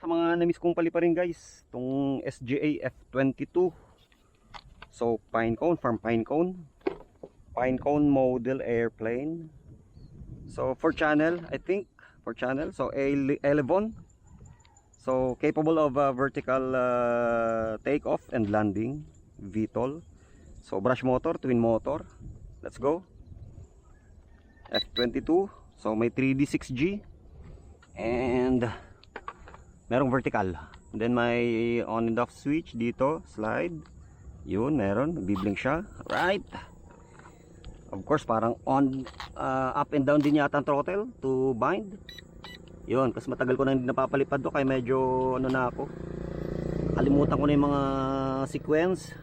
sa mga namiss kong paliparin guys, itong SGA F22. So pine cone, farm pine cone model airplane. So for channel, I think for channel, so A11. So capable of vertical takeoff and landing, VTOL. So brush motor, twin motor. Let's go. F22. So may 3D 6G and merong vertical. Then may on and off switch dito, slide. Yun, meron, nagbi-blink siya. Right. Of course, parang on up and down din yata ang throttle to bind. Yun, kasi matagal ko na hindi napapalipad to, kaya medyo ano na ako. Kalimutan ko na yung mga sequence.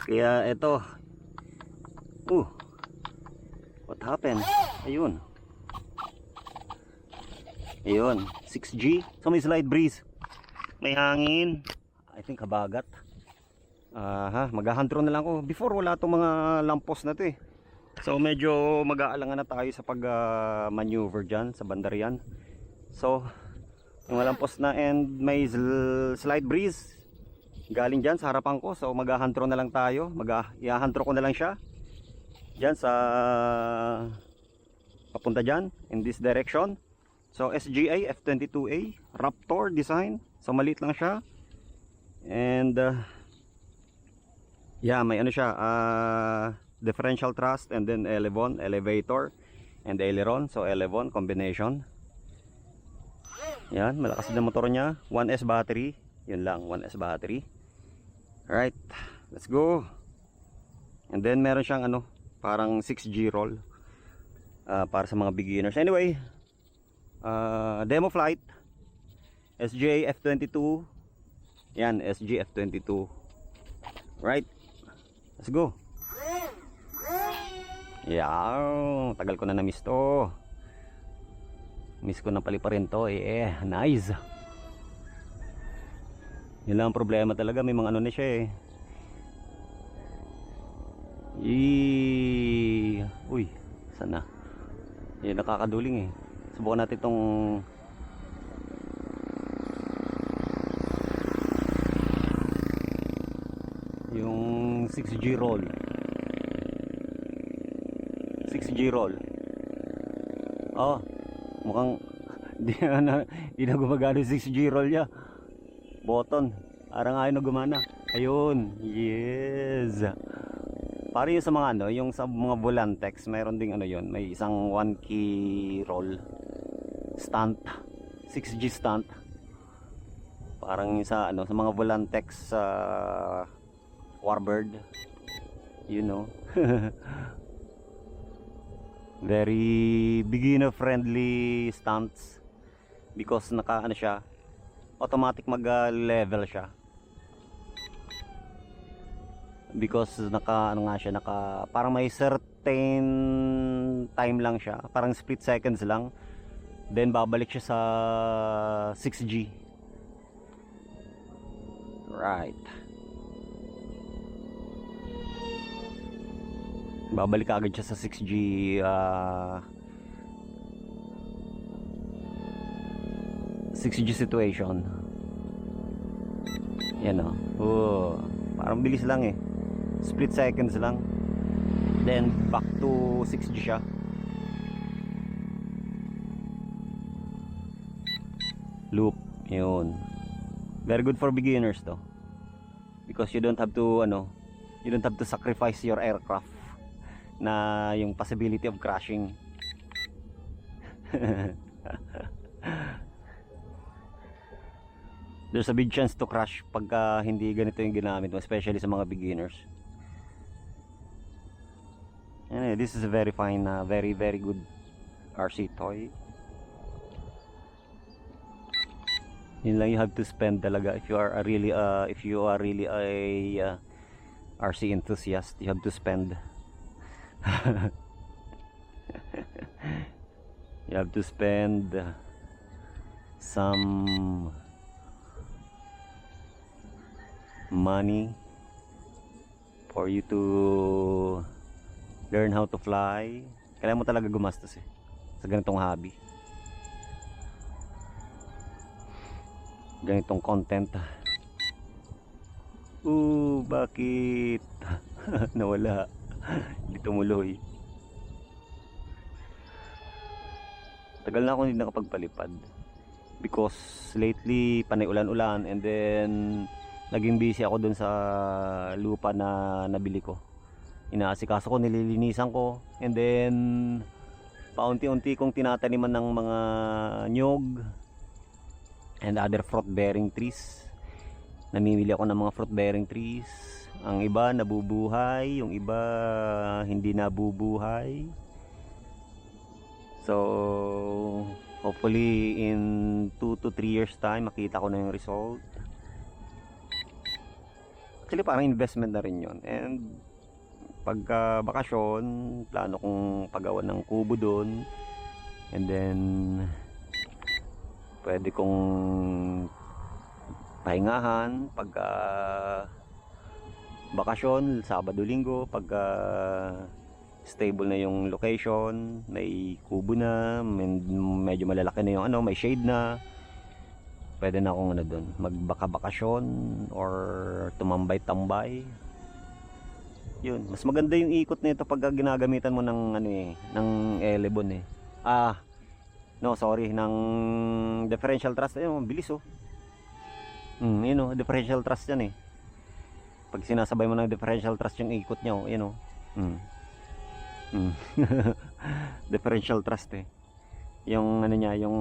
Kaya ito. What happened? Ayun. Ayun, 6G. So may slide breeze. May hangin. I think habagat. Maghahantro na lang ako. Before wala tong mga lampos na to eh. So medyo mag-aalangan na tayo sa pag maneuver dyan sa bandarian. So yung lampos na and may slide breeze galing dyan sa harapan ko. So maghahantro na lang tayo. Ihahantro ko na lang siya dyan sa papunta dyan in this direction. So SGA F22A Raptor design. So maliit lang siya. And yeah, may ano siya, differential thrust and then elevator and aileron. So aileron combination. Yan, malakas din ang motor niya. 1S battery. Yun lang, 1S battery. Alright, let's go. And then meron siyang ano, parang 6G roll para sa mga beginners. Anyway, demo flight SGA F22. Yan, SG F22. Right, let's go. Yeah, tagal ko na na-miss to. Miss ko na paliparin to. Nice. Yun lang ang problema talaga, may mga ano na siya Uy, sana. Yun, nakakaduling Subukan natin itong yung 6G roll. 6G roll. Mukhang di na gumagana yung 6G roll niya. Button. Parang ayaw na gumana. Ayun. Yes. Para yung sa mga ano, yung sa mga Volantex, mayroon ding ano yun, may isang 1 key roll stunt, 6G stunt. Parang yung sa ano, sa mga Volantex Warbird, you know. Very beginner friendly stunts because naka ano siya, automatic mag level siya. Because naka ano nga siya, parang may certain time lang siya, parang split seconds lang, then babalik siya sa 6G. Right, babalik agad siya sa 6G 6G situation. Yan parang bilis lang split seconds lang, then back to 6G siya. Loop, yun. Very good for beginners to, because you don't have to sacrifice your aircraft na yung possibility of crashing. There's a big chance to crash pagka hindi ganito yung ginamit mo, especially sa mga beginners. Anyway, this is a very fine, very good RC toy. Yun lang you have to spend talaga if you are really a RC enthusiast. You have to spend. You have to spend some money for you to learn how to fly. Kailangan mo talaga gumastos sa ganitong hobby. ganitong content. Bakit? Nawala. Hindi tumuloy. Tagal na ako hindi nakapagpalipad. Because lately, panay ulan-ulan. And then, naging busy ako dun sa lupa na nabili ko. Inaasikaso ko, nililinisan ko. And then, paunti-unti kong tinataniman ng mga nyog and other fruit-bearing trees. Namimili ako ng mga fruit-bearing trees. Ang iba nabubuhay, yung iba hindi nabubuhay. So, hopefully in 2 to 3 years time makita ko na yung result. Actually parang investment na rin yun. And pagka bakasyon, plano kong pagawan ng kubo doon. And then pwede kong pahingahan pagka bakasyon, Sabado, Linggo, pagka stable na yung location, may kubo na, medyo malalaki na yung ano, may shade na, pwede na akong ano doon, magbaka-bakasyon or tumambay-tambay. Yun, mas maganda yung ikot nito pag ginagamitan mo ng ano ng Elebon no, sorry, ng differential thrust. Ayun, bilis oh. Yun oh, differential thrust yan eh. Pag sinasabay mo ng differential thrust yung ikot niya oh, yun oh. Differential thrust eh. Yung ano niya, yung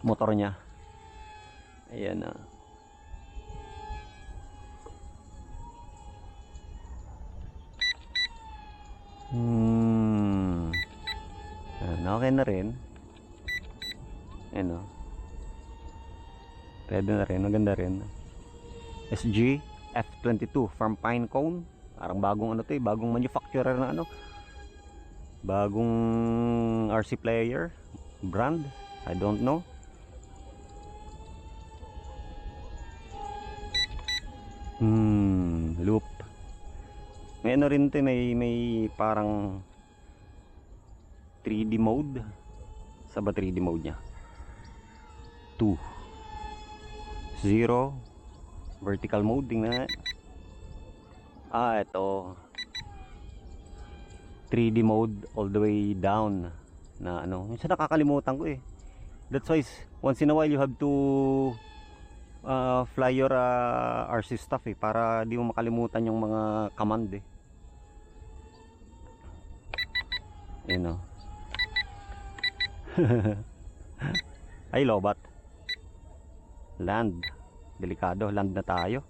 motor niya. Ayan ah. Okay na rin. Ayan o. Pwede na rin. Maganda rin. SG F22 from Pinecone. Parang bagong ano to eh. Bagong manufacturer na ano. Bagong RC player. Brand. I don't know. Loop. May ano rin to, may parang 3D mode. Sa ba 3D mode niya? 2 0 vertical mode, tingnan. Ito 3D mode all the way down na ano. Minsan nakakalimutan ko eh. That's why once in a while you have to fly your RC stuff eh, para di mo makalimutan yung mga command eh. Ayun o. Ay, lobat. Land. Delikado, land na tayo.